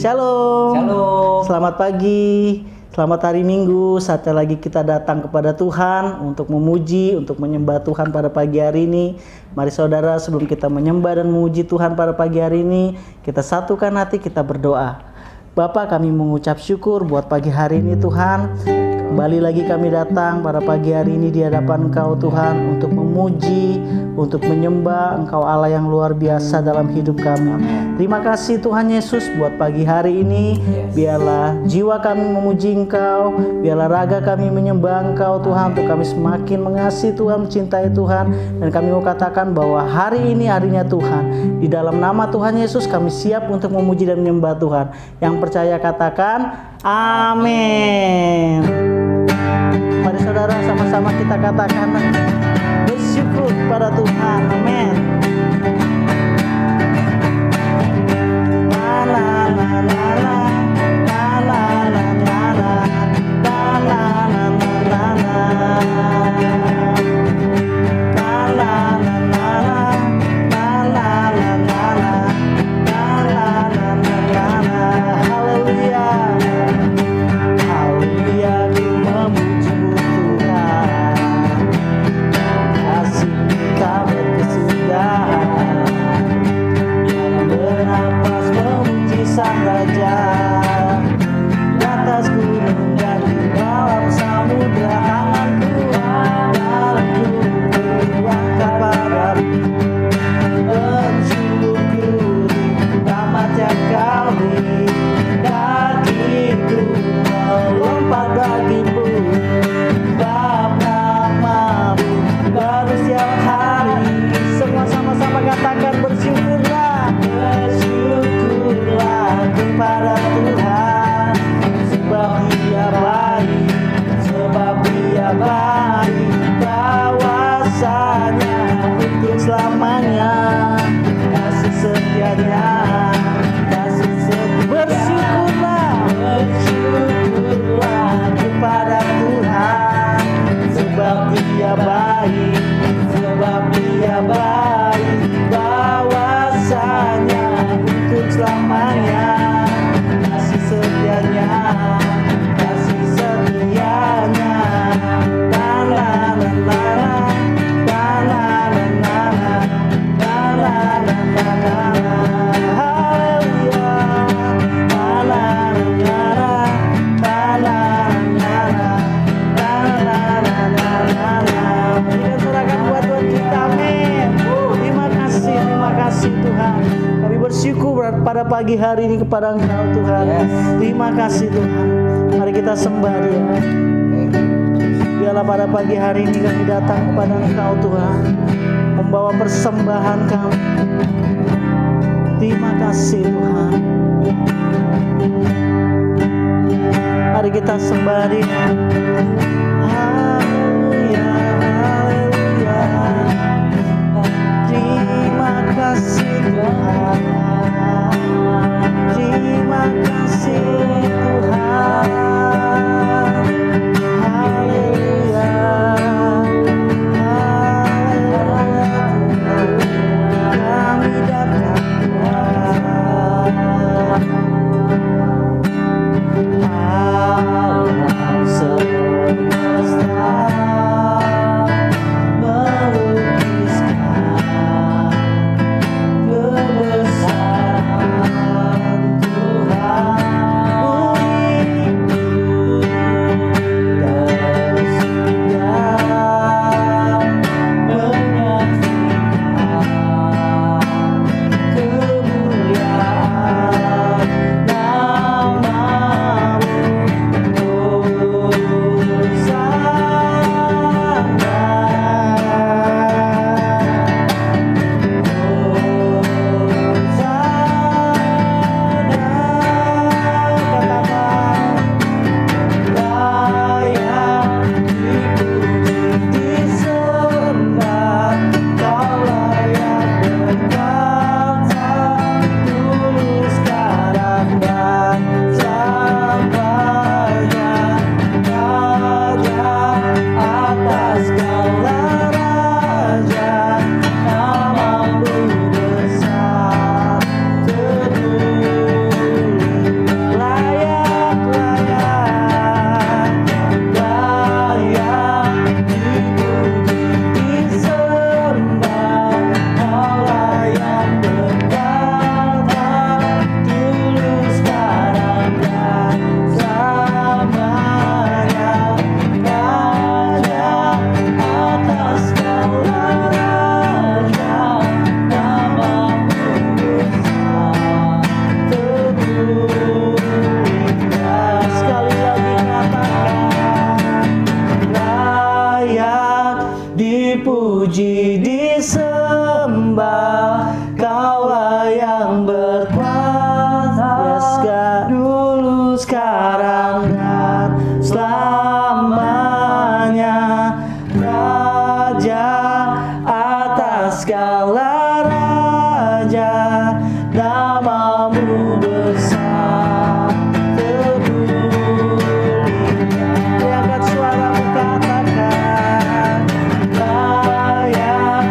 Shalom. Shalom. Selamat pagi. Selamat hari Minggu. Saatnya lagi kita datang kepada Tuhan untuk memuji, untuk menyembah Tuhan pada pagi hari ini. Mari saudara, sebelum kita menyembah dan memuji Tuhan pada pagi hari ini, kita satukan hati, kita berdoa. Bapa, kami mengucap syukur buat pagi hari ini Tuhan. Kembali lagi kami datang pada pagi hari ini di hadapan Engkau Tuhan untuk memuji, untuk menyembah Engkau Allah yang luar biasa dalam hidup kami. Terima kasih Tuhan Yesus buat pagi hari ini. Biarlah jiwa kami memuji Engkau, biarlah raga kami menyembah Engkau Tuhan, untuk kami semakin mengasihi Tuhan, mencintai Tuhan. Dan kami mau katakan bahwa hari ini harinya Tuhan. Di dalam nama Tuhan Yesus kami siap untuk memuji dan menyembah Tuhan. Yang percaya katakan amin. Mari saudara, sama-sama kita katakan bersyukur kepada Tuhan. Amin. La la la la la la la la la la la la la. Haleluya. Haleluya, ku memuji-Mu Tuhan. Kasih-Mu tak berkesudahan. Dalam bernapas memuji Sang Raja. Di atas gunung dan di dalam samudra, tanganku dalam kuangkat padamu. Bersyukur tamatnya kali, kakiku melompat bagimu. Bab namamu baru setiap hari. Semua sama-sama katakan bersyukurlah. Bersyukurlah kepada Tuhan, sebab Dia baik, sebab Dia baik. Kuasanya untuk selamanya, kasih setianya, kasih setia. Bersyukurlah, bersyukurlah kepada Tuhan, sebab Dia baik, sebab Dia baik. Kuasanya untuk selamanya, kasih setianya, kasih setianya. La la la la la la la la la la la la. Haleluya. La la la la la la la la la. Berikan sorakan buat Tuhan kita, amin. Terima kasih Tuhan. Kami bersyukur pada pagi hari ini kepada Engkau Tuhan. Terima kasih Tuhan. Mari kita sembah Dia. Biarlah pada pagi hari ini kami datang kepada Engkau Tuhan, membawa persembahan kami. Terima kasih Tuhan. Mari kita sembah Dia. Haleluya, haleluya. Terima kasih Tuhan. Terima kasih Tuhan. Haleluya. Haleluya. Kami datang Tuhan. Alam semesta melukiskan kebesaran sekarang dan selamanya. Raja atas segala raja, namamu besar termulia. Angkat suaramu katakan, layak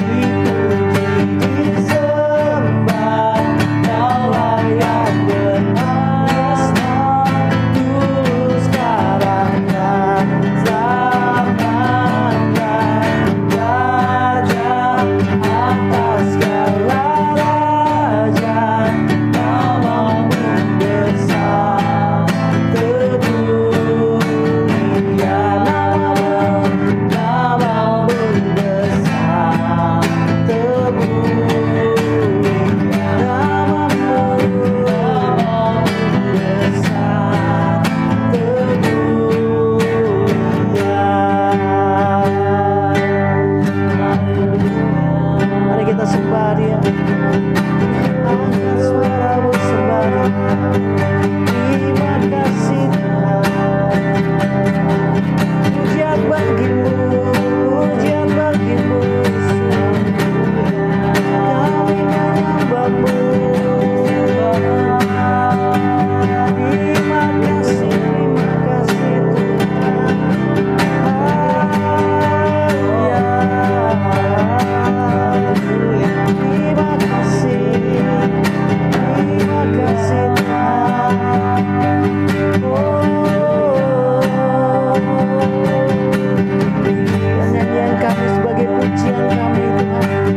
dipuji disembah, kau layak berhasrat dulu sekarang dan selamanya. Raja atas segala raja, namamu besar termulia. Namamu besar termulia. Namamu besar termulia. Mari kita sembah Dia. Angkat suaramu sembah Dia. Terima kasih Tuhan. Pujian bagimu, pujian bagimu, kami menyembahmu. Terima kasih Tuhan. Haleluya. Terima kasih Tuhan. Nyanyian kami sebagai pujian kami Tuhan.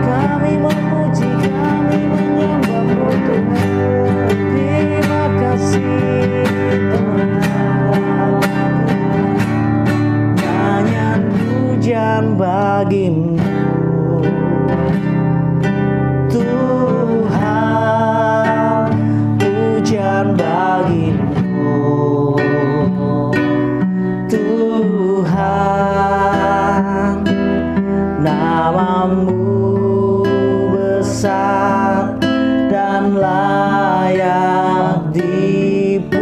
Kami memuji, kami menyembah-Mu Tuhan. Terima kasih Tuhan. Nyanyian pujian bagimu Tuhan, pujian bagimu Tuhan. Namamu besar dan layak dipuji,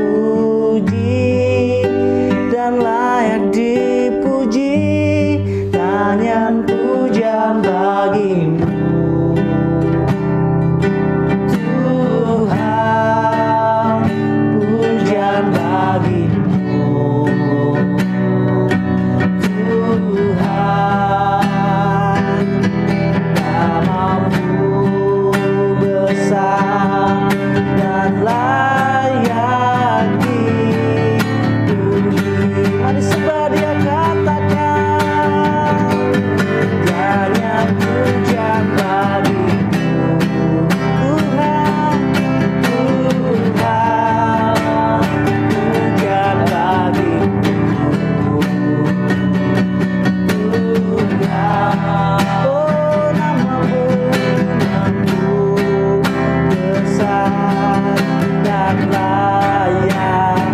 dan layak dipuji. Nyanyian pujian bagimu Tuhan, pujian bagimu Tuhan. Namamu besar dan layak dipuji. Mari sembah Dia, katakan, nyanyian pujian bagimu Tuhan, Tuhan, pujian bagimu Tuhan. Oh, namamu besar dan layak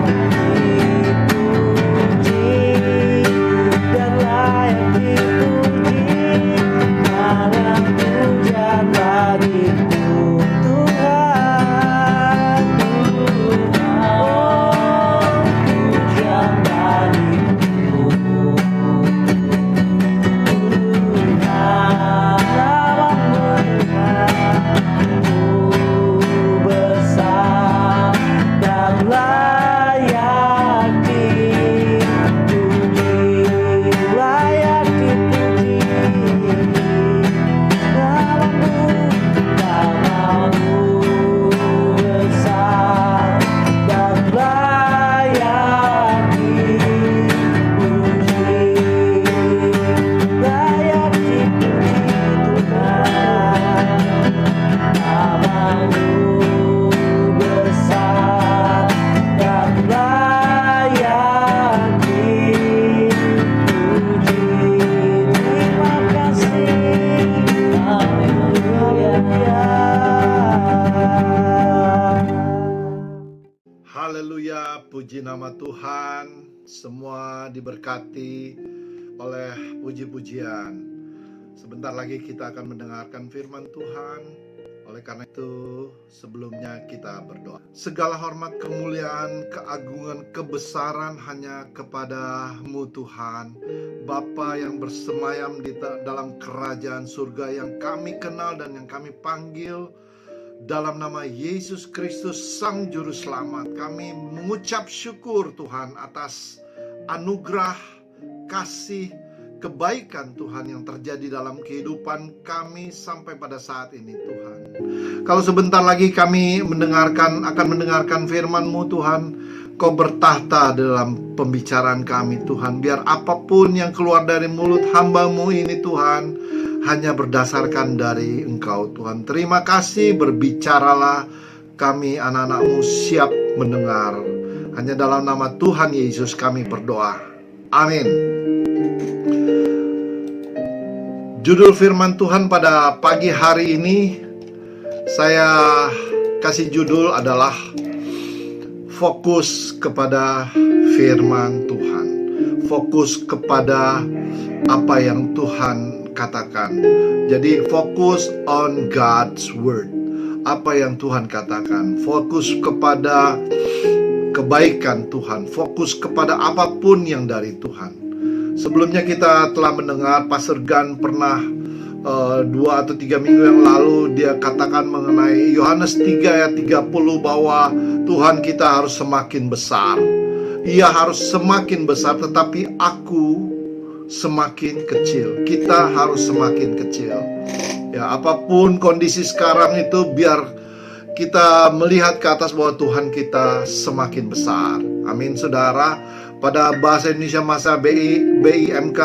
dipuji, dan layak dipuji. Nyanyian pujian bagimu Tuhan, Tuhan. Oh, pujian bagimu Namamu besar dan layak dipuji, layak dipuji. Namamu besar dan layak dipuji, layak dipuji Tuhan. Namamu besar dan layak dipuji. Terima kasih. Haleluya. Haleluya, puji nama Tuhan. Semua diberkati oleh puji-pujian. Sebentar lagi kita akan mendengarkan firman Tuhan. Oleh karena itu, sebelumnya kita berdoa. Segala hormat, kemuliaan, keagungan, kebesaran hanya kepada-Mu Tuhan, Bapa yang bersemayam di dalam kerajaan surga yang kami kenal dan yang kami panggil. Dalam nama Yesus Kristus Sang Juru Selamat, kami mengucap syukur Tuhan atas anugerah, kasih, kebaikan Tuhan yang terjadi dalam kehidupan kami sampai pada saat ini Tuhan. Kalau sebentar lagi kami akan mendengarkan firman-Mu Tuhan, Kau bertahta dalam pembicaraan kami Tuhan. Biar apapun yang keluar dari mulut hamba-Mu ini Tuhan, hanya berdasarkan dari Engkau Tuhan. Terima kasih, berbicaralah, kami anak-anak-Mu siap mendengar. Hanya dalam nama Tuhan Yesus kami berdoa. Amin. Judul firman Tuhan pada pagi hari ini saya kasih judul adalah fokus kepada firman Tuhan. Fokus kepada apa yang Tuhan katakan. Jadi fokus on God's word. Apa yang Tuhan katakan. Fokus kepada kebaikan Tuhan. Fokus kepada apapun yang dari Tuhan. Sebelumnya kita telah mendengar Pastor Gan pernah 2 atau 3 minggu yang lalu dia katakan mengenai Yohanes 3 ayat 30 bahwa Tuhan kita harus semakin besar. Ia harus semakin besar, tetapi aku semakin kecil. Kita harus semakin kecil. Ya, apapun kondisi sekarang itu, biar kita melihat ke atas bahwa Tuhan kita semakin besar. Amin, saudara. Pada bahasa Indonesia masa BIMK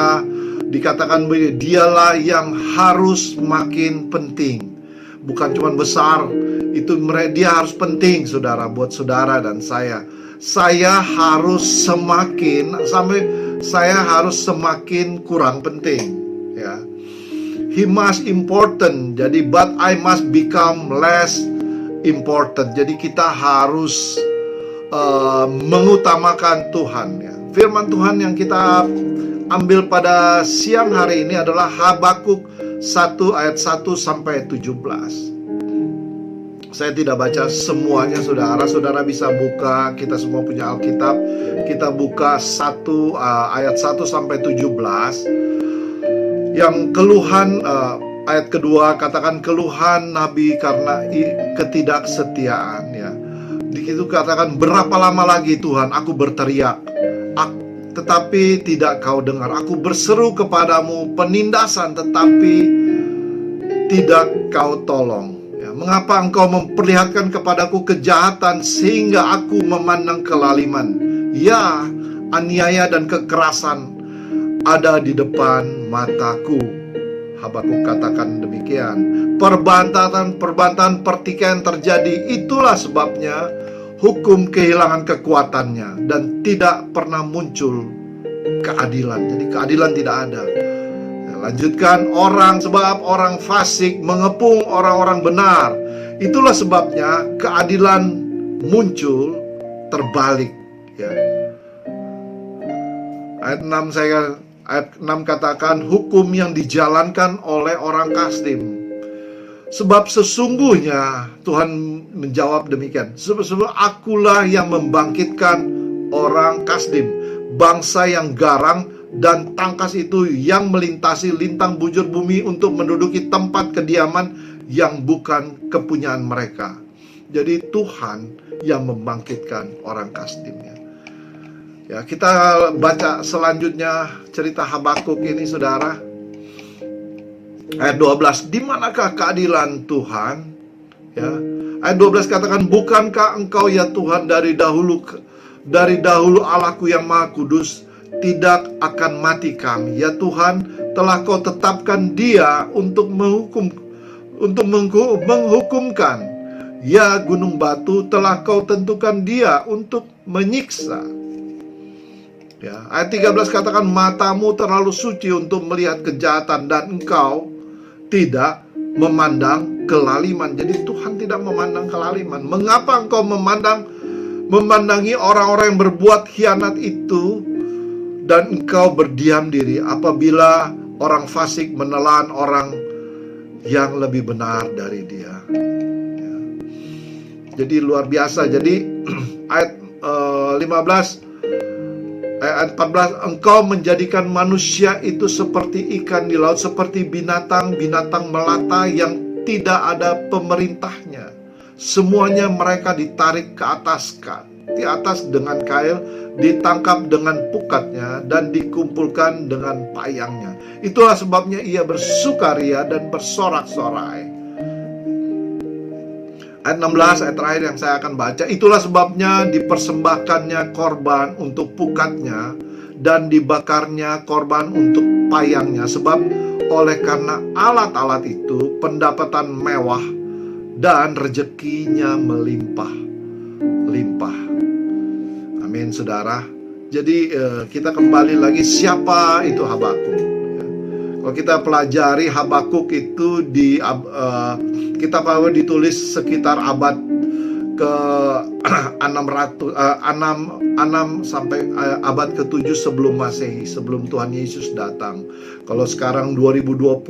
dikatakan begini, dialah yang harus makin penting. Bukan cuma besar, itu dia harus penting, saudara, buat saudara dan saya. Saya harus semakin kurang penting, ya. He must important, jadi but I must become less important. Jadi kita harus mengutamakan Tuhan, ya. Firman Tuhan yang kita ambil pada siang hari ini adalah Habakuk 1 ayat 1 sampai 17. Saya tidak baca semuanya, saudara bisa buka, kita semua punya Alkitab. Kita buka ayat 1 sampai 17. Yang keluhan, ayat kedua katakan keluhan Nabi karena ketidaksetiaan, ya. Di situ katakan, berapa lama lagi Tuhan aku berteriak, tetapi tidak kau dengar. Aku berseru kepadamu penindasan, tetapi tidak kau tolong. Mengapa engkau memperlihatkan kepadaku kejahatan sehingga aku memandang kelaliman? Ya, aniaya dan kekerasan ada di depan mataku. Habakuk katakan demikian. Perbantahan pertikaian terjadi. Itulah sebabnya hukum kehilangan kekuatannya dan tidak pernah muncul keadilan. Jadi keadilan tidak ada. Lanjutkan, sebab orang fasik mengepung orang-orang benar. Itulah sebabnya keadilan muncul terbalik, ya. Ayat 6 katakan hukum yang dijalankan oleh orang Kasdim. Sebab sesungguhnya Tuhan menjawab demikian, sebab akulah yang membangkitkan orang Kasdim, bangsa yang garang dan tangkas itu yang melintasi lintang bujur bumi untuk menduduki tempat kediaman yang bukan kepunyaan mereka. Jadi Tuhan yang membangkitkan orang Kasdimnya. Ya, kita baca selanjutnya cerita Habakuk ini, saudara. Ayat 12, di manakah keadilan Tuhan? Ya. Ayat 12 katakan, bukankah engkau ya Tuhan dari dahulu Allahku yang maha kudus, tidak akan mati kami. Ya Tuhan, telah kau tetapkan dia untuk menghukumkan. Ya gunung batu, telah kau tentukan dia untuk menyiksa. Ya, ayat 13 katakan, matamu terlalu suci untuk melihat kejahatan dan engkau tidak memandang kelaliman. Jadi Tuhan tidak memandang kelaliman. Mengapa engkau memandangi orang-orang yang berbuat khianat itu dan engkau berdiam diri apabila orang fasik menelan orang yang lebih benar dari dia. Ya. Jadi luar biasa. Jadi ayat 15 ayat 14, engkau menjadikan manusia itu seperti ikan di laut, seperti binatang-binatang melata yang tidak ada pemerintahnya. Semuanya mereka ditarik ke atas dengan kail, ditangkap dengan pukatnya, dan dikumpulkan dengan payangnya. Itulah sebabnya ia bersukaria dan bersorak-sorai. Ayat 16, ayat terakhir yang saya akan baca. Itulah sebabnya dipersembahkannya korban untuk pukatnya dan dibakarnya korban untuk payangnya. Sebab oleh karena alat-alat itu pendapatan mewah dan rezekinya melimpah-limpah. Amin, saudara. Jadi kita kembali lagi, siapa itu Habakuk? Kalau kita pelajari Habakuk itu di kitab Habakuk ditulis sekitar abad ke 6 sampai abad ke-7 sebelum Masehi, sebelum Tuhan Yesus datang. Kalau sekarang 2020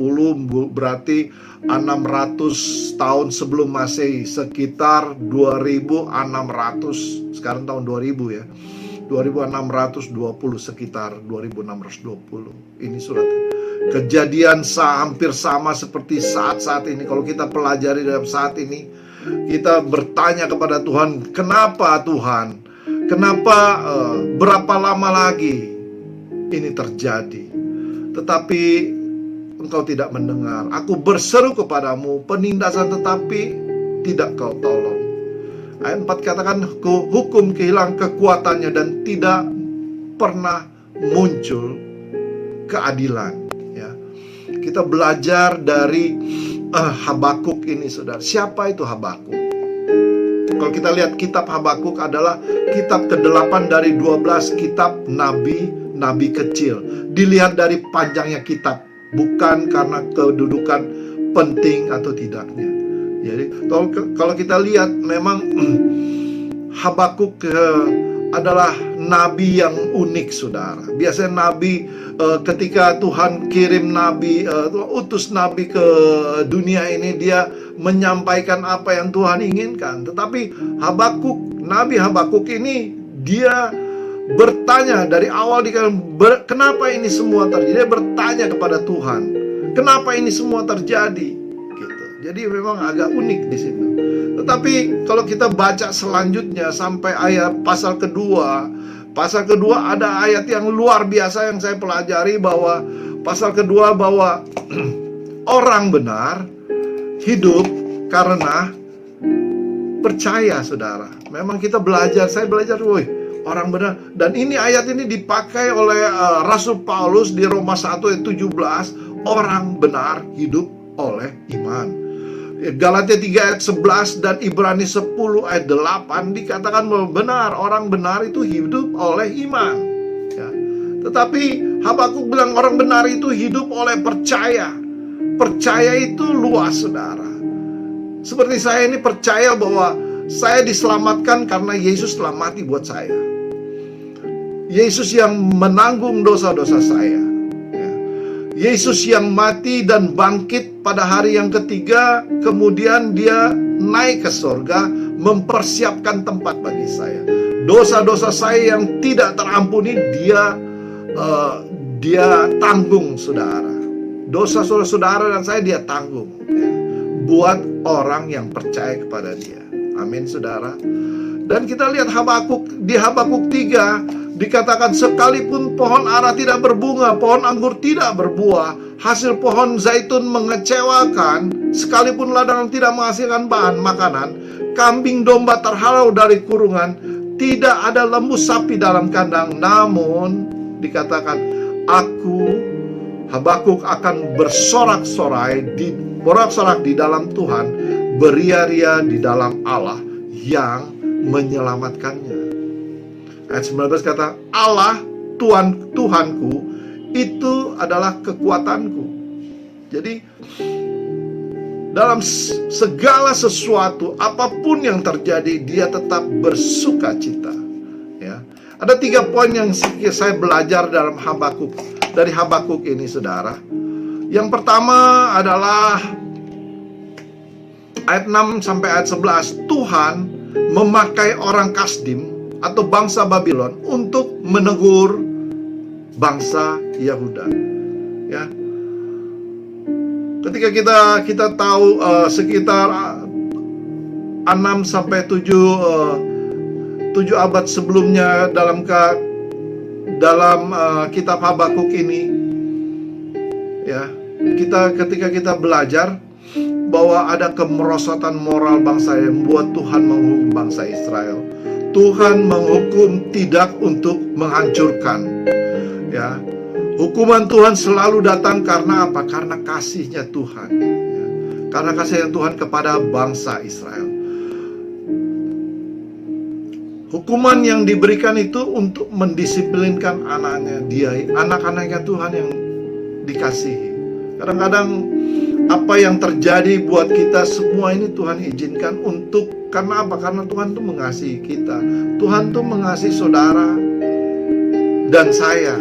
berarti 600 tahun sebelum Masehi, sekitar 2600. Sekarang tahun 2000 ya. 2620, sekitar 2620. Ini surat kejadian hampir sama seperti saat-saat ini. Kalau kita pelajari dalam saat ini, kita bertanya kepada Tuhan, kenapa Tuhan? Kenapa berapa lama lagi ini terjadi? Tetapi Engkau tidak mendengar. Aku berseru kepadamu penindasan, tetapi tidak Kau tolong. Ayat 4 katakan, hukum kehilangan kekuatannya dan tidak pernah muncul keadilan. Ya. Kita belajar dari Habakuk ini, saudara. Siapa itu Habakuk? Kalau kita lihat kitab Habakuk adalah kitab ke-8 dari 12 kitab nabi kecil. Dilihat dari panjangnya kitab, bukan karena kedudukan penting atau tidaknya. Jadi kalau kita lihat memang Habakuk adalah nabi yang unik, saudara. Biasanya nabi ketika Tuhan kirim nabi, utus nabi ke dunia ini, dia menyampaikan apa yang Tuhan inginkan. Tetapi Nabi Habakuk ini, dia bertanya dari awal, kenapa ini semua terjadi? Dia bertanya kepada Tuhan, kenapa ini semua terjadi? Jadi memang agak unik di situ. Tetapi kalau kita baca selanjutnya sampai ayat pasal kedua ada ayat yang luar biasa yang saya pelajari, bahwa pasal kedua bahwa orang benar hidup karena percaya, saudara. Memang kita saya belajar, orang benar. Dan ini ayat ini dipakai oleh Rasul Paulus di Roma 1 ayat 17, orang benar hidup oleh iman. Galatia 3 ayat 11 dan Ibrani 10 ayat 8 dikatakan bahwa benar, orang benar itu hidup oleh iman. Ya. Tetapi Habakuk bilang orang benar itu hidup oleh percaya. Percaya itu luas, saudara. Seperti saya ini percaya bahwa saya diselamatkan karena Yesus telah mati buat saya. Yesus yang menanggung dosa-dosa saya. Yesus yang mati dan bangkit pada hari yang ketiga, kemudian dia naik ke surga, mempersiapkan tempat bagi saya. Dosa-dosa saya yang tidak terampuni, dia tanggung, saudara. Dosa saudara dan saya dia tanggung, ya, buat orang yang percaya kepada dia. Amin, saudara. Dan kita lihat di Habakuk 3 dikatakan, sekalipun pohon ara tidak berbunga, pohon anggur tidak berbuah, hasil pohon zaitun mengecewakan, sekalipun ladang tidak menghasilkan bahan makanan, kambing domba terhalau dari kurungan, tidak ada lembu sapi dalam kandang, namun dikatakan, aku Habakuk akan bersorak-sorai di dalam Tuhan, beria-ria di dalam Allah yang menyelamatkannya. Ayat 19 kata, Allah Tuhanku itu adalah kekuatanku. Jadi dalam segala sesuatu, apapun yang terjadi, dia tetap bersuka cita. Ya. Ada 3 poin yang saya belajar dari Habakuk ini, saudara. Yang pertama adalah ayat 6 sampai ayat 11, Tuhan memakai orang Kasdim atau bangsa Babylon untuk menegur bangsa Yahuda. Ya. Ketika kita tahu sekitar 6 sampai 7 abad sebelumnya dalam kitab Habakuk ini, ya, ketika kita belajar bahwa ada kemerosotan moral bangsa yang membuat Tuhan menghukum bangsa Israel. Tuhan menghukum tidak untuk menghancurkan, ya. Hukuman Tuhan selalu datang karena apa? Karena kasihnya Tuhan, ya. Karena kasihnya Tuhan kepada bangsa Israel. Hukuman yang diberikan itu untuk mendisiplinkan anak-anaknya Tuhan yang dikasihi. Kadang-kadang apa yang terjadi buat kita semua ini Tuhan izinkan karena apa? Karena Tuhan tuh mengasihi kita. Tuhan tuh mengasihi saudara dan saya.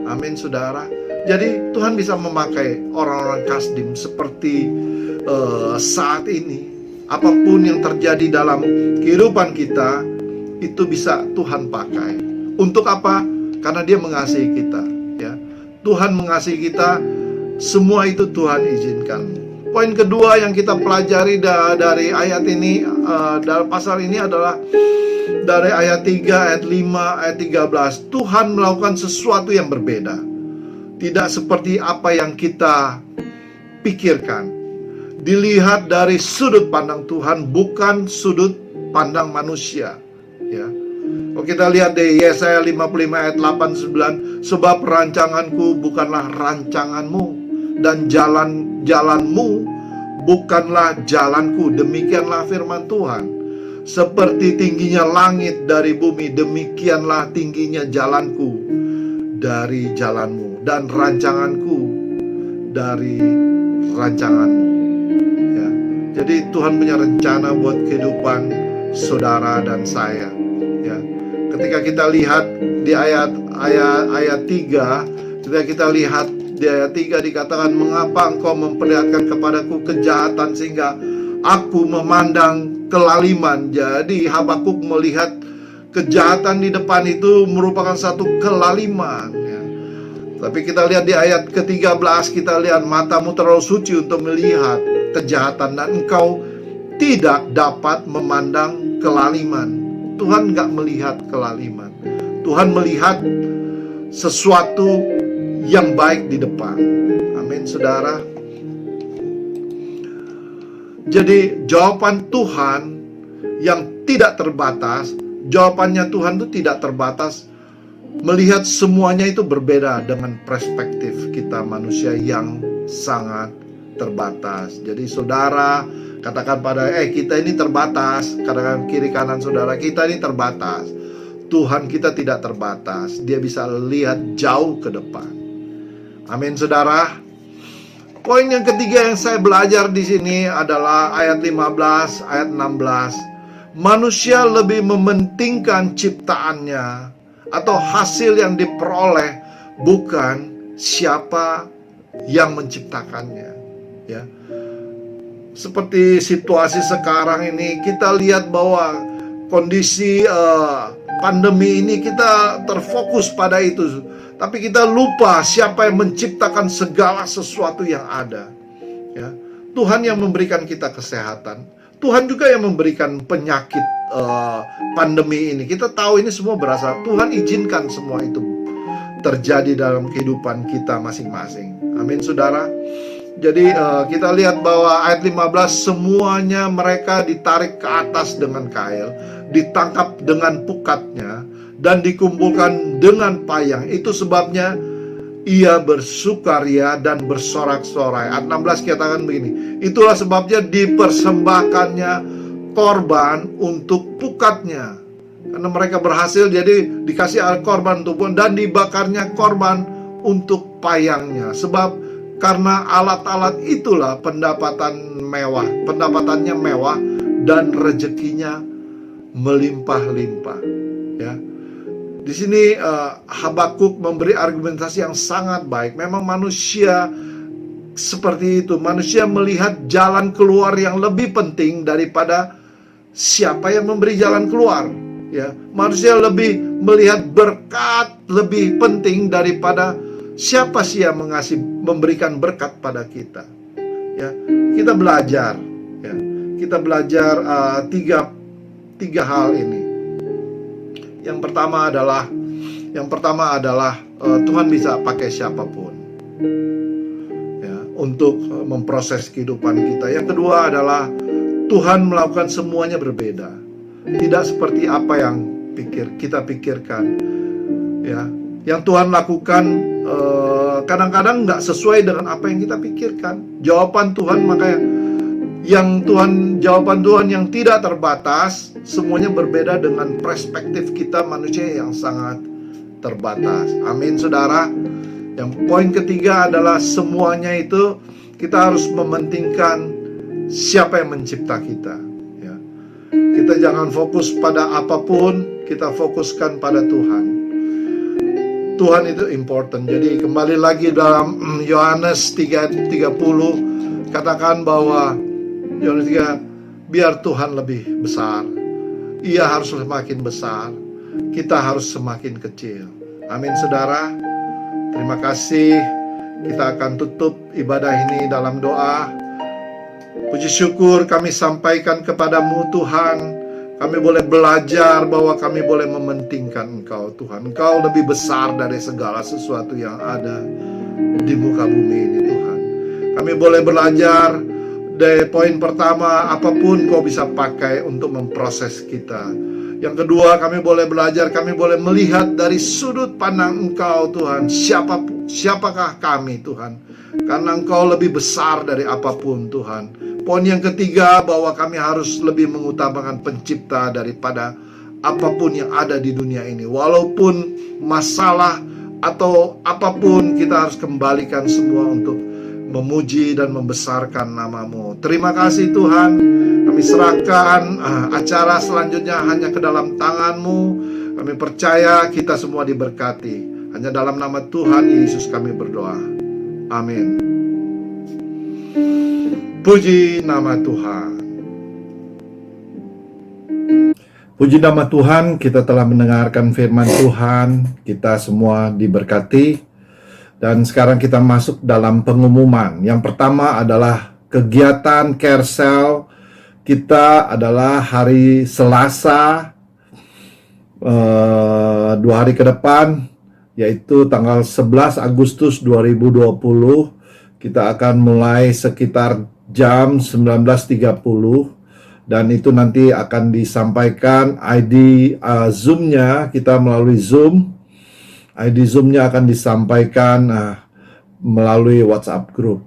Amin, saudara. Jadi Tuhan bisa memakai orang-orang Kasdim seperti saat ini. Apapun yang terjadi dalam kehidupan kita, itu bisa Tuhan pakai. Untuk apa? Karena Dia mengasihi kita, ya. Tuhan mengasihi kita, semua itu Tuhan izinkan. Poin kedua yang kita pelajari dari ayat ini, dalam pasal ini adalah dari ayat 3, ayat 5, ayat 13. Tuhan melakukan sesuatu yang berbeda. Tidak seperti apa yang kita pikirkan. Dilihat dari sudut pandang Tuhan, bukan sudut pandang manusia. Ya. Kalau kita lihat di Yesaya 55 ayat 8-9, sebab rancanganku bukanlah rancanganmu dan jalan-jalanmu bukanlah jalanku. Demikianlah firman Tuhan. Seperti tingginya langit dari bumi, demikianlah tingginya jalanku dari jalanmu dan rancanganku dari rancanganmu. Ya. Jadi Tuhan punya rencana buat kehidupan saudara dan saya. Ya. Ketika kita lihat di ayat 3, ketika kita lihat di ayat 3 dikatakan, mengapa engkau memperlihatkan kepadaku kejahatan sehingga aku memandang kelaliman. Jadi Habakuk melihat kejahatan di depan itu merupakan satu kelaliman, ya. Tapi kita lihat di ayat ke-13, kita lihat matamu terlalu suci untuk melihat kejahatan dan engkau tidak dapat memandang kelaliman. Tuhan gak melihat kelaliman. Tuhan melihat sesuatu yang baik di depan. Amin, saudara. Jadi jawaban Tuhan yang tidak terbatas, jawabannya Tuhan itu tidak terbatas. Melihat semuanya itu berbeda dengan perspektif kita manusia yang sangat terbatas. Jadi saudara katakan pada kita ini terbatas. Katakan kiri kanan saudara, kita ini terbatas. Tuhan kita tidak terbatas. Dia bisa lihat jauh ke depan. Amin, saudara. Poin yang ketiga yang saya belajar di sini adalah ayat 15, ayat 16. Manusia lebih mementingkan ciptaannya atau hasil yang diperoleh, bukan siapa yang menciptakannya. Ya. Seperti situasi sekarang ini, kita lihat bahwa kondisi pandemi ini kita terfokus pada itu. Tapi kita lupa siapa yang menciptakan segala sesuatu yang ada. Ya. Tuhan yang memberikan kita kesehatan. Tuhan juga yang memberikan penyakit pandemi ini. Kita tahu ini semua berasal, Tuhan izinkan semua itu terjadi dalam kehidupan kita masing-masing. Amin, saudara. Jadi kita lihat bahwa ayat 15, semuanya mereka ditarik ke atas dengan kail, ditangkap dengan pukatnya, dan dikumpulkan dengan payang. Itu sebabnya ia bersukaria dan bersorak-sorai. Ayat 16 katakan begini, itulah sebabnya dipersembahkannya korban untuk pukatnya. Karena mereka berhasil, jadi dikasih korban untuk pun, dan dibakarnya korban untuk payangnya. Sebab karena alat-alat itulah pendapatannya mewah dan rezekinya melimpah-limpah. Ya. Di sini Habakuk memberi argumentasi yang sangat baik. Memang manusia seperti itu. Manusia melihat jalan keluar yang lebih penting daripada siapa yang memberi jalan keluar. Ya, manusia lebih melihat berkat lebih penting daripada siapa sih yang memberikan berkat pada kita. Ya, kita belajar. Ya, kita belajar tiga hal ini. Yang pertama adalah Tuhan bisa pakai siapapun ya, untuk memproses kehidupan kita. Yang kedua adalah Tuhan melakukan semuanya berbeda, tidak seperti apa yang kita pikirkan. Ya, yang Tuhan lakukan kadang-kadang nggak sesuai dengan apa yang kita pikirkan. Jawaban Tuhan jawaban Tuhan yang tidak terbatas, semuanya berbeda dengan perspektif kita manusia yang sangat terbatas. Amin, saudara. Yang poin ketiga adalah semuanya itu kita harus mementingkan siapa yang mencipta kita. Ya. Kita jangan fokus pada apapun, kita fokuskan pada Tuhan. Tuhan itu important. Jadi kembali lagi dalam Yohanes 3:30 katakan bahwa Yohanes 3, biar Tuhan lebih besar. Ia harus semakin besar, kita harus semakin kecil. Amin, saudara. Terima kasih. Kita akan tutup ibadah ini dalam doa. Puji syukur kami sampaikan kepadamu Tuhan. Kami boleh belajar bahwa kami boleh mementingkan Engkau Tuhan. Engkau lebih besar dari segala sesuatu yang ada di muka bumi ini Tuhan. Kami boleh belajar dari poin pertama, apapun Kau bisa pakai untuk memproses kita. Yang kedua, kami boleh belajar, kami boleh melihat dari sudut pandang Engkau Tuhan. Siapakah kami Tuhan? Karena Engkau lebih besar dari apapun Tuhan. Poin yang ketiga, bahwa kami harus lebih mengutamakan pencipta daripada apapun yang ada di dunia ini. Walaupun masalah atau apapun, kita harus kembalikan semua untuk memuji dan membesarkan nama-Mu. Terima kasih Tuhan. Kami serahkan acara selanjutnya hanya ke dalam tangan-Mu. Kami percaya kita semua diberkati. Hanya dalam nama Tuhan Yesus kami berdoa. Amin. Puji nama Tuhan. Puji nama Tuhan, kita telah mendengarkan firman Tuhan. Kita semua diberkati. Dan sekarang kita masuk dalam pengumuman. Yang pertama adalah kegiatan Carousel kita adalah hari Selasa 2 hari ke depan, yaitu tanggal 11 Agustus 2020. Kita akan mulai sekitar jam 19.30 dan itu nanti akan disampaikan ID Zoom-nya kita melalui Zoom. ID Zoom-nya akan disampaikan melalui WhatsApp group.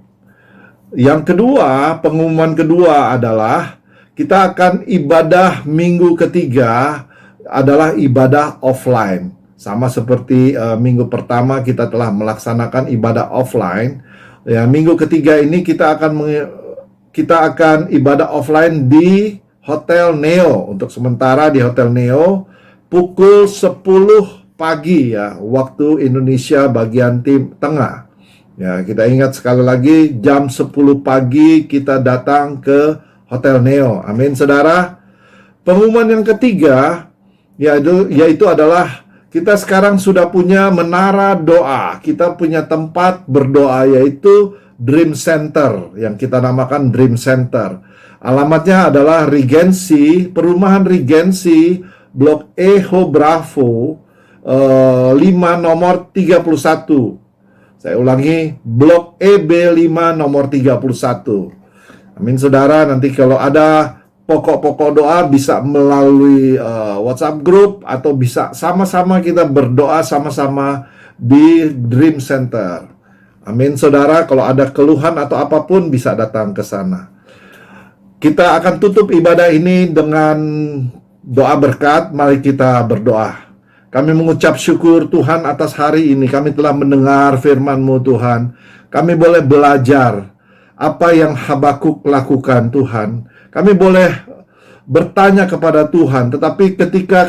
Yang kedua, pengumuman kedua adalah kita akan ibadah minggu ketiga adalah ibadah offline. Sama seperti minggu pertama kita telah melaksanakan ibadah offline. Ya, minggu ketiga ini kita akan ibadah offline di Hotel Neo. Untuk sementara di Hotel Neo pukul 10 pagi ya, waktu Indonesia bagian tengah. Ya, kita ingat sekali lagi jam 10 pagi kita datang ke Hotel Neo. Amin, saudara. Pengumuman yang ketiga yaitu adalah kita sekarang sudah punya menara doa. Kita punya tempat berdoa yaitu Dream Center yang kita namakan Dream Center. Alamatnya adalah Regency, Perumahan Regency, Blok Eho Bravo 5 nomor 31. Saya ulangi, Blok EB5 nomor 31. Amin, saudara. Nanti kalau ada pokok-pokok doa bisa melalui WhatsApp group atau bisa sama-sama kita berdoa sama-sama di Dream Center. Amin, saudara. Kalau ada keluhan atau apapun bisa datang ke sana. Kita akan tutup ibadah ini dengan doa berkat. Mari kita berdoa. Kami mengucap syukur Tuhan atas hari ini. Kami telah mendengar firman-Mu Tuhan. Kami boleh belajar apa yang Habakuk lakukan Tuhan. Kami boleh bertanya kepada Tuhan. Tetapi ketika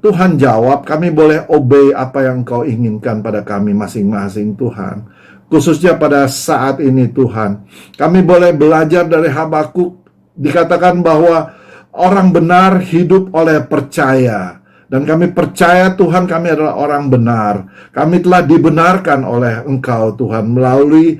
Tuhan jawab, kami boleh obey apa yang Kau inginkan pada kami masing-masing Tuhan. khususnya pada saat ini Tuhan. Kami boleh belajar dari Habakuk, dikatakan bahwa orang benar hidup oleh percaya. Dan kami percaya Tuhan, kami adalah orang benar. Kami telah dibenarkan oleh Engkau Tuhan melalui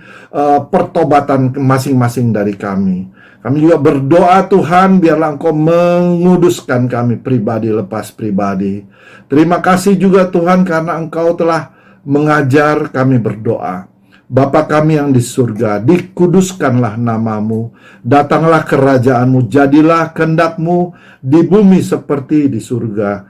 pertobatan masing-masing dari kami. Kami juga berdoa Tuhan, biarlah Engkau menguduskan kami pribadi lepas pribadi. Terima kasih juga Tuhan karena Engkau telah mengajar kami berdoa. Bapa kami yang di surga, dikuduskanlah namamu, datanglah kerajaanmu, jadilah kehendak-mu di bumi seperti di surga.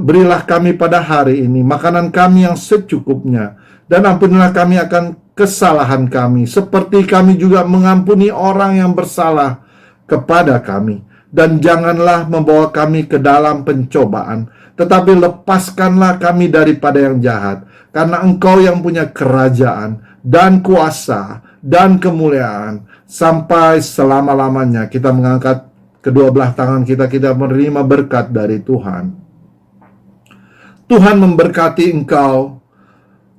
Berilah kami pada hari ini makanan kami yang secukupnya, dan ampunilah kami akan kesalahan kami, seperti kami juga mengampuni orang yang bersalah kepada kami. Dan janganlah membawa kami ke dalam pencobaan, tetapi lepaskanlah kami daripada yang jahat. Karena Engkau yang punya kerajaan dan kuasa dan kemuliaan sampai selama-lamanya. Kita mengangkat kedua belah tangan kita menerima berkat dari Tuhan. Tuhan memberkati engkau,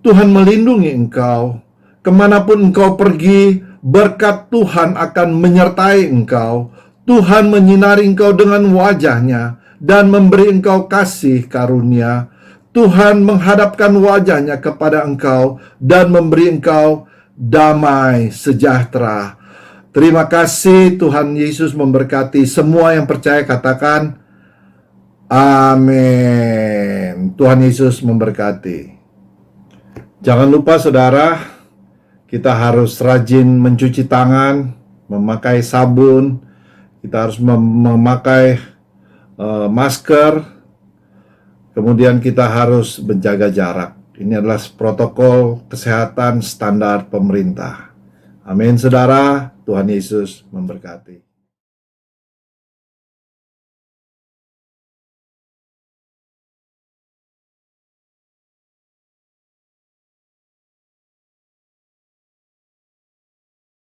Tuhan melindungi engkau. Kemanapun engkau pergi, berkat Tuhan akan menyertai engkau. Tuhan menyinari engkau dengan wajahnya dan memberi engkau kasih karunia. Tuhan menghadapkan wajahnya kepada engkau dan memberi engkau damai sejahtera. Terima kasih, Tuhan Yesus memberkati semua yang percaya, katakan amin. Tuhan Yesus memberkati. Jangan lupa saudara, kita harus rajin mencuci tangan, memakai sabun, kita harus memakai masker. Kemudian kita harus menjaga jarak. Ini adalah protokol kesehatan standar pemerintah. Amin saudara, Tuhan Yesus memberkati.